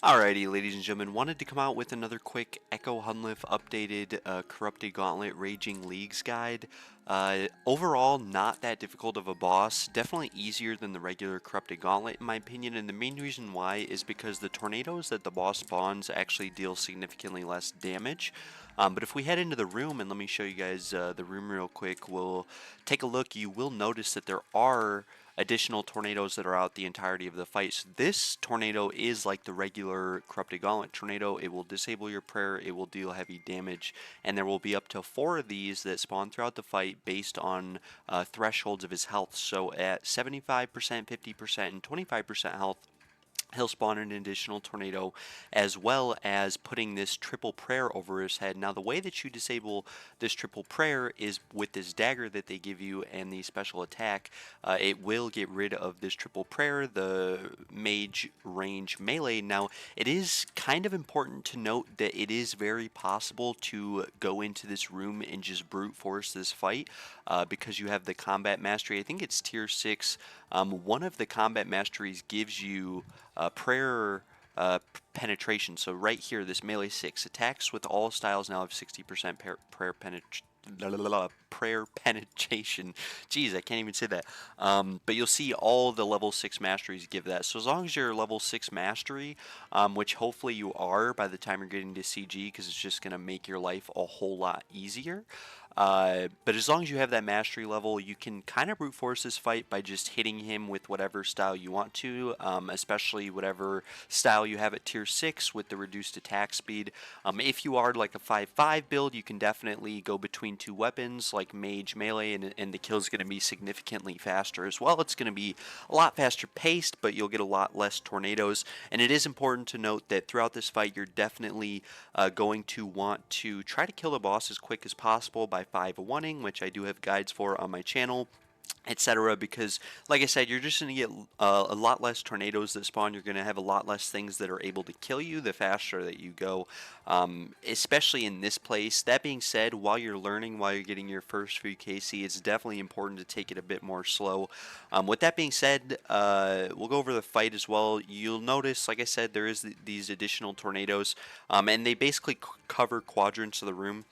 Alrighty, ladies and gentlemen, wanted to come out with another quick Echo Hunllef updated Corrupted Gauntlet Raging Leagues guide. Overall, not that difficult of a boss, definitely easier than the regular Corrupted Gauntlet in my opinion, and the main reason why is because the tornadoes that the boss spawns actually deal significantly less damage. But if we head into the room, and let me show you guys the room real quick, we'll take a look. You will notice that there are additional tornadoes that are out the entirety of the fight. So this tornado is like the regular Corrupted Gauntlet tornado. It will disable your prayer, it will deal heavy damage, and there will be up to 4 of these that spawn throughout the fight based on thresholds of his health. So at 75%, 50%, and 25% health, he'll spawn an additional tornado, as well as putting this triple prayer over his head. Now, the way that you disable this triple prayer is with this dagger that they give you and the special attack. It will get rid of this triple prayer, the mage range melee. Now, it is kind of important to note that it is very possible to go into this room and just brute force this fight because you have the combat mastery. I think it's tier 6. One of the combat masteries gives you prayer penetration. So right here, this melee 6 attacks with all styles now have 60% prayer penetration. Jeez, I can't even say that. But you'll see all the level 6 masteries give that. So as long as you're level 6 mastery, which hopefully you are by the time you're getting to CG, because it's just going to make your life a whole lot easier. But as long as you have that mastery level, you can kind of brute force this fight by just hitting him with whatever style you want to, especially whatever style you have at tier 6 with the reduced attack speed. If you are like a 5-5 build, you can definitely go between 2 weapons like mage melee, and the kill is going to be significantly faster as well. It's going to be a lot faster paced, but you'll get a lot less tornadoes. And it is important to note that throughout this fight, you're definitely going to want to try to kill the boss as quick as possible by 5-1ing, which I do have guides for on my channel, etc. Because, like I said, you're just going to get a lot less tornadoes that spawn. You're going to have a lot less things that are able to kill you the faster that you go, especially in this place. That being said, while you're learning, while you're getting your first few KC, it's definitely important to take it a bit more slow. With that being said, we'll go over the fight as well. You'll notice, like I said, there is these additional tornadoes, and they basically cover quadrants of the room,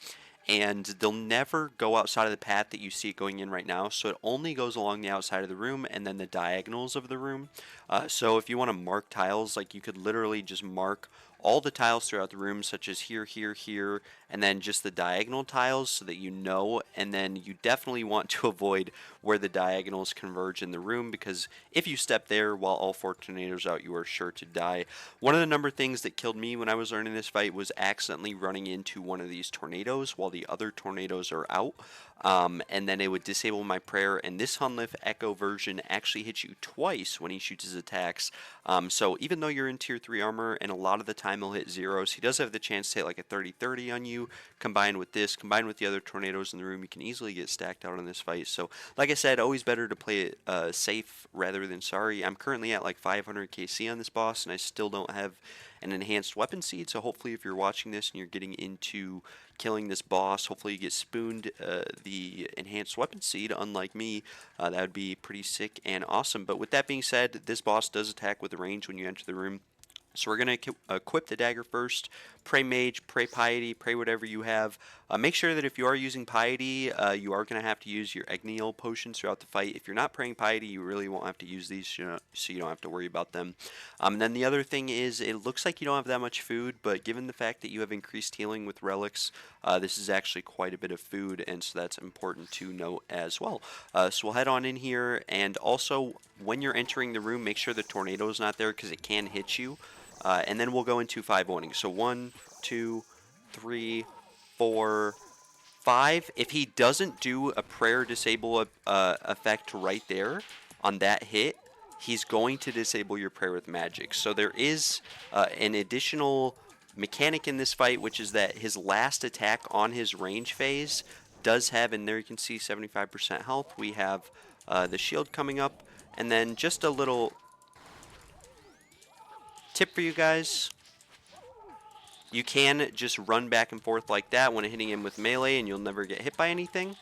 and they'll never go outside of the path that you see it going in right now, so it only goes along the outside of the room and then the diagonals of the room. So if you want to mark tiles, like you could literally just mark all the tiles throughout the room, such as here, here, here, and then just the diagonal tiles so that you know. And then you definitely want to avoid where the diagonals converge in the room, because if you step there while all 4 tornadoes out, you are sure to die. One of the number things that killed me when I was learning this fight was accidentally running into one of these tornadoes while the other tornadoes are out. And then it would disable my prayer, and this Hunllef Echo version actually hits you twice when he shoots his attacks. So even though you're in tier 3 armor, and a lot of the time he'll hit zeros, he does have the chance to hit like a 30-30 on you. Combined with this, combined with the other tornadoes in the room, you can easily get stacked out in this fight. So like I said, always better to play it safe rather than sorry. I'm currently at like 500 KC on this boss, and I still don't have an enhanced weapon seed, so hopefully if you're watching this and you're getting into killing this boss, hopefully you get spooned the enhanced weapon seed, unlike me. That would be pretty sick and awesome. But with that being said, this boss does attack with the range when you enter the room. So we're going to equip the dagger first, pray mage, pray piety, pray whatever you have. Make sure that if you are using piety, you are going to have to use your Egniel potions throughout the fight. If you're not praying piety, you really won't have to use these, so you don't have to worry about them. And then the other thing is, it looks like you don't have that much food, but given the fact that you have increased healing with relics, this is actually quite a bit of food, and so that's important to note as well. So we'll head on in here, and also when you're entering the room, make sure the tornado is not there, because it can hit you. And then we'll go into 5-1ing. So 1, 2, 3, 4, 5. If he doesn't do a prayer disable effect right there on that hit, he's going to disable your prayer with magic. So there is an additional mechanic in this fight, which is that his last attack on his range phase does have, and there you can see 75% health. We have the shield coming up, and then just a little tip for you guys: you can just run back and forth like that when hitting him with melee, and you'll never get hit by anything.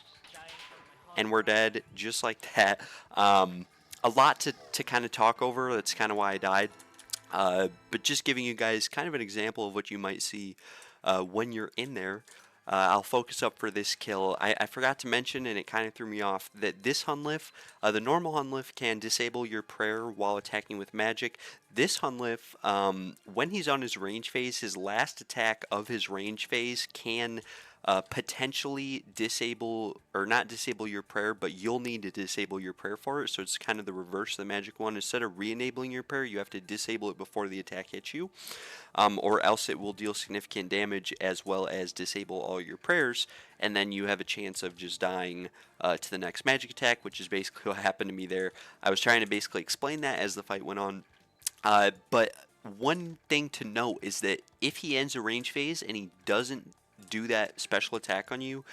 And we're dead just like that. A lot to kind of talk over. That's kind of why I died. But just giving you guys kind of an example of what you might see when you're in there. I'll focus up for this kill. I forgot to mention, and it kind of threw me off, that this Hunllef, the normal Hunllef can disable your prayer while attacking with magic. This Hunllef, when he's on his range phase, his last attack of his range phase can potentially disable, or not disable your prayer, but you'll need to disable your prayer for it. So it's kind of the reverse of the magic one. Instead of re-enabling your prayer, you have to disable it before the attack hits you, or else it will deal significant damage as well as disable all your prayers, and then you have a chance of just dying to the next magic attack, which is basically what happened to me there. I was trying to basically explain that as the fight went on. But one thing to note is that if he ends a range phase and he doesn't do that special attack on you,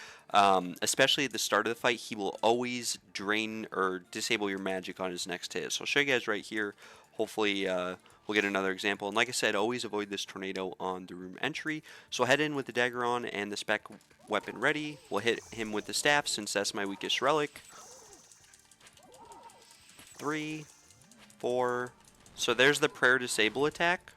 especially at the start of the fight, he will always drain or disable your magic on his next hit. So I'll show you guys right here. Hopefully we'll get another example. And like I said, always avoid this tornado on the room entry. So I'll head in with the dagger on and the spec weapon ready. We'll hit him with the staff since that's my weakest relic. 3, 4. So there's the prayer disable attack.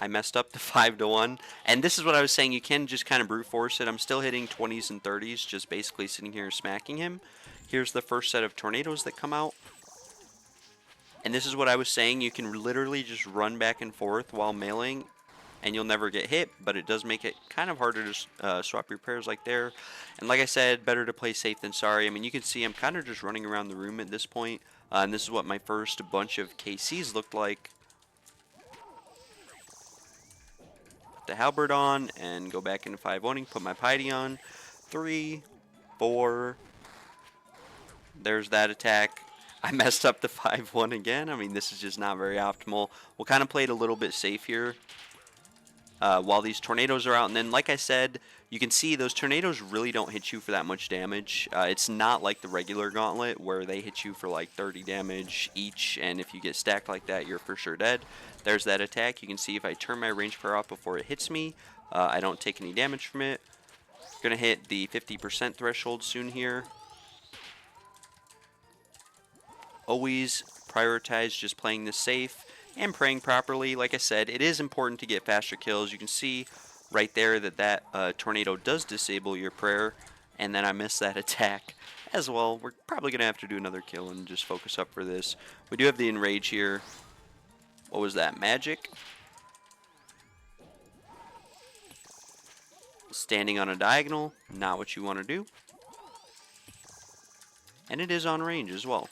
I messed up the 5-1, and this is what I was saying, you can just kind of brute force it. I'm still hitting 20s and 30s, just basically sitting here smacking him. Here's the first set of tornadoes that come out. And this is what I was saying, you can literally just run back and forth while meleeing, and you'll never get hit, but it does make it kind of harder to swap your prayers like there. And like I said, better to play safe than sorry. I mean, you can see I'm kind of just running around the room at this point, and this is what my first bunch of KCs looked like. The halberd on and go back into 5-1ing, put my piety on. 3, 4. There's that attack. I messed up the 5-1 again. I mean, this is just not very optimal. We'll kind of play it a little bit safe here while these tornadoes are out. And then, like I said, you can see those tornadoes really don't hit you for that much damage. It's not like the regular gauntlet where they hit you for like 30 damage each, and if you get stacked like that, you're for sure dead. There's that attack. You can see if I turn my range prayer off before it hits me, I don't take any damage from it. Gonna hit the 50% threshold soon here. Always prioritize just playing this safe and praying properly. Like I said, it is important to get faster kills. You can see right there that tornado does disable your prayer, and then I missed that attack as well. We're probably gonna have to do another kill and just focus up for this. We do have the enrage here. What was that? Magic? Standing on a diagonal, not what you want to do. And it is on range as well.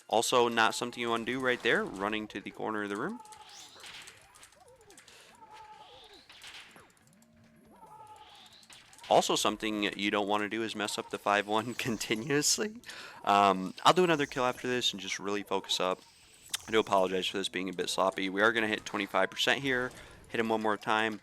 Also not something you want to do right there, running to the corner of the room. Also something you don't want to do is mess up the 5-1 continuously. I'll do another kill after this and just really focus up. I do apologize for this being a bit sloppy. We are going to hit 25% here. Hit him one more time.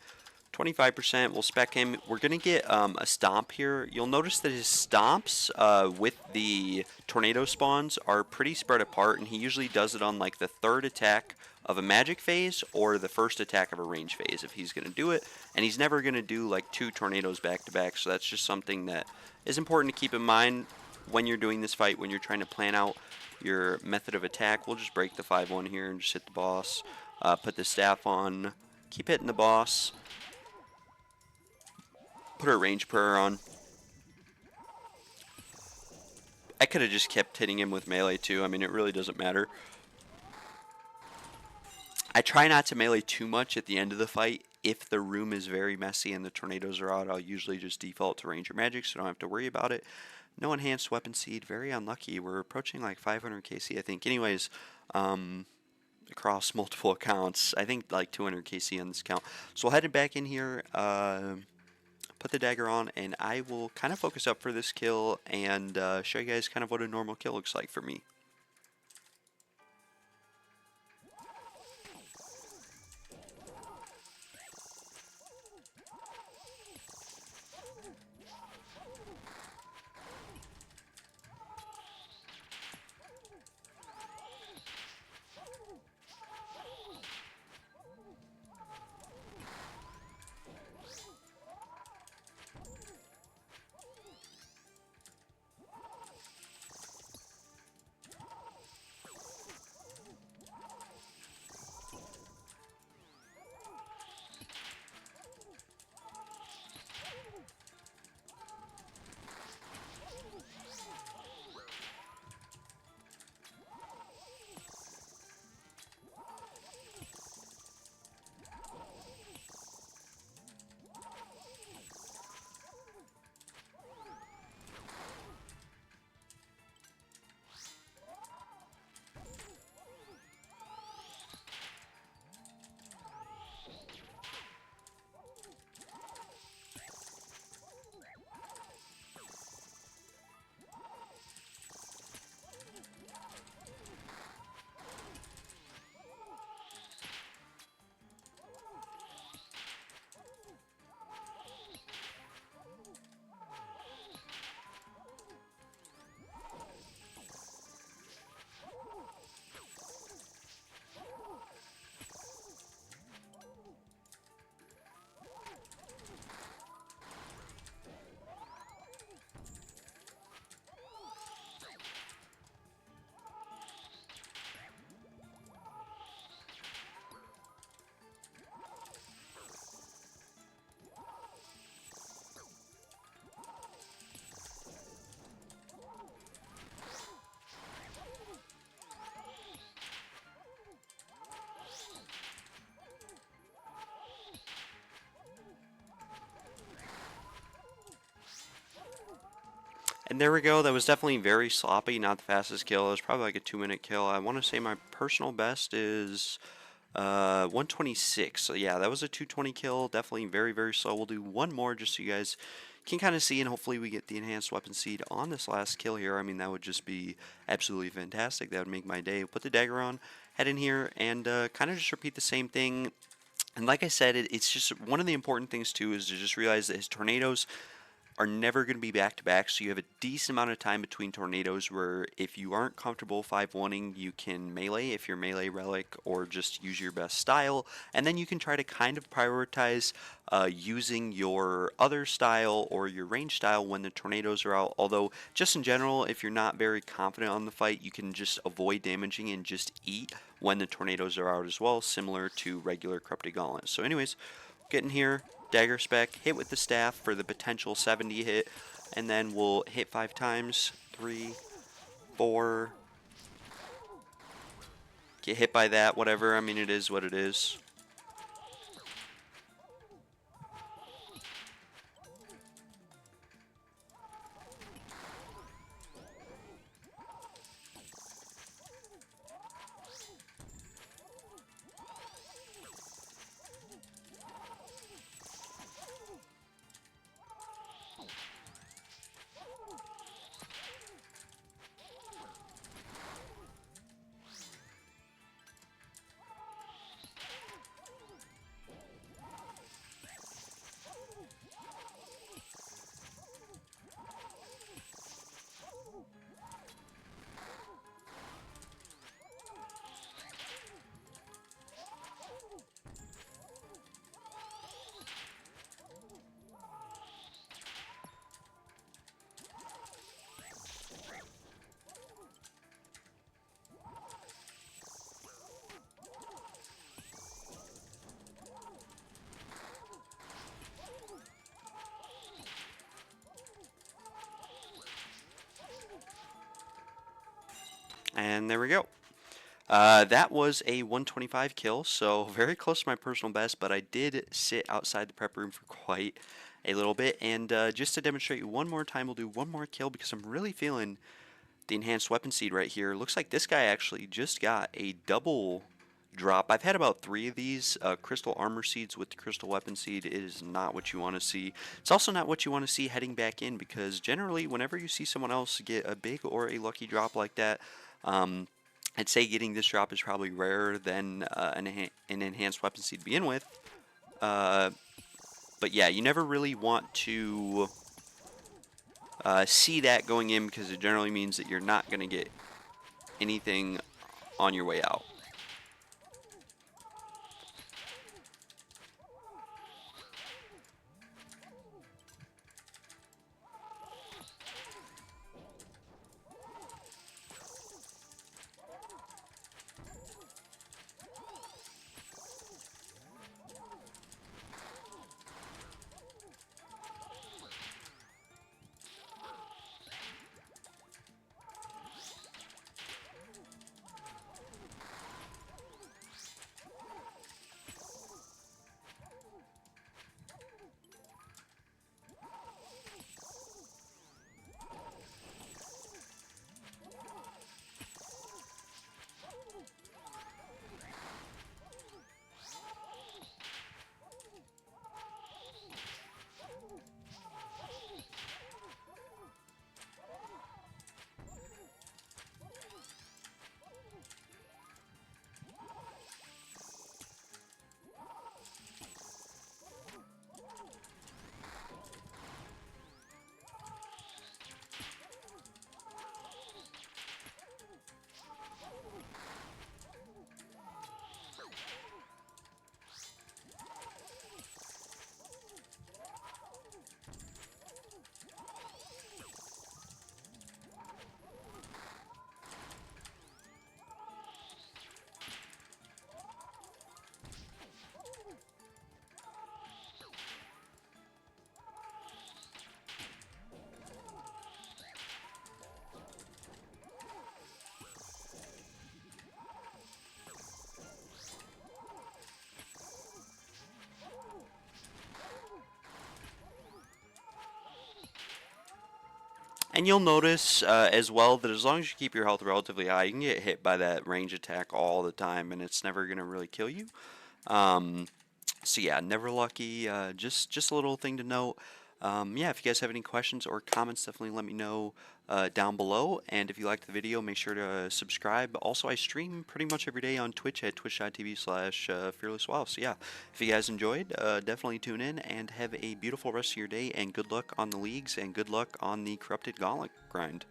25%, we'll spec him. We're going to get a stomp here. You'll notice that his stomps with the tornado spawns are pretty spread apart, and he usually does it on like the third attack of a magic phase or the first attack of a range phase if he's going to do it. And he's never going to do like 2 tornadoes back to back, so that's just something that is important to keep in mind when you're doing this fight, when you're trying to plan out your method of attack. We'll just break the 5-1 here and just hit the boss. Put the staff on. Keep hitting the boss. Put our range prayer on. I could have just kept hitting him with melee too. I mean, it really doesn't matter. I try not to melee too much at the end of the fight. If the room is very messy and the tornadoes are out, I'll usually just default to ranger magic so I don't have to worry about it. No enhanced weapon seed. Very unlucky. We're approaching like 500 KC, I think. Anyways, across multiple accounts. I think like 200 KC on this account. So we'll head back in here. Put the dagger on, and I will kind of focus up for this kill and show you guys kind of what a normal kill looks like for me. And there we go. That was definitely very sloppy, not the fastest kill. It was probably like a 2-minute kill. I want to say my personal best is 126. So yeah, that was a 220 kill. Definitely very, very slow. We'll do one more just so you guys can kind of see, and hopefully we get the enhanced weapon seed on this last kill here. I mean, that would just be absolutely fantastic. That would make my day. Put the dagger on, head in here, and kind of just repeat the same thing. And like I said, it's just one of the important things too is to just realize that his tornadoes are never going to be back to back, so you have a decent amount of time between tornadoes where if you aren't comfortable 5-1ing, you can melee if you're melee relic or just use your best style, and then you can try to kind of prioritize using your other style or your range style when the tornadoes are out. Although, just in general, if you're not very confident on the fight, you can just avoid damaging and just eat when the tornadoes are out as well, similar to regular Corrupted Gauntlet. So anyways, get in here, dagger spec, hit with the staff for the potential 70 hit, and then we'll hit 5 times. 3, 4. Get hit by that, whatever. I mean, it is what it is. And there we go. That was a 125 kill, so very close to my personal best, but I did sit outside the prep room for quite a little bit. And just to demonstrate one more time, we'll do one more kill because I'm really feeling the enhanced weapon seed right here. Looks like this guy actually just got a double drop. I've had about 3 of these crystal armor seeds with the crystal weapon seed. It is not what you want to see. It's also not what you want to see heading back in, because generally whenever you see someone else get a big or a lucky drop like that, I'd say getting this drop is probably rarer than an enhanced weapon seed to begin with. But yeah, you never really want to see that going in, because it generally means that you're not going to get anything on your way out. And you'll notice as well that as long as you keep your health relatively high, you can get hit by that range attack all the time, and it's never gonna really kill you. Um, so yeah, never lucky. Just a little thing to note. Yeah, if you guys have any questions or comments, definitely let me know down below. And if you liked the video, make sure to subscribe. Also, I stream pretty much every day on Twitch at twitch.tv/fearlesswow. So yeah, if you guys enjoyed, definitely tune in and have a beautiful rest of your day. And good luck on the leagues and good luck on the corrupted gauntlet grind.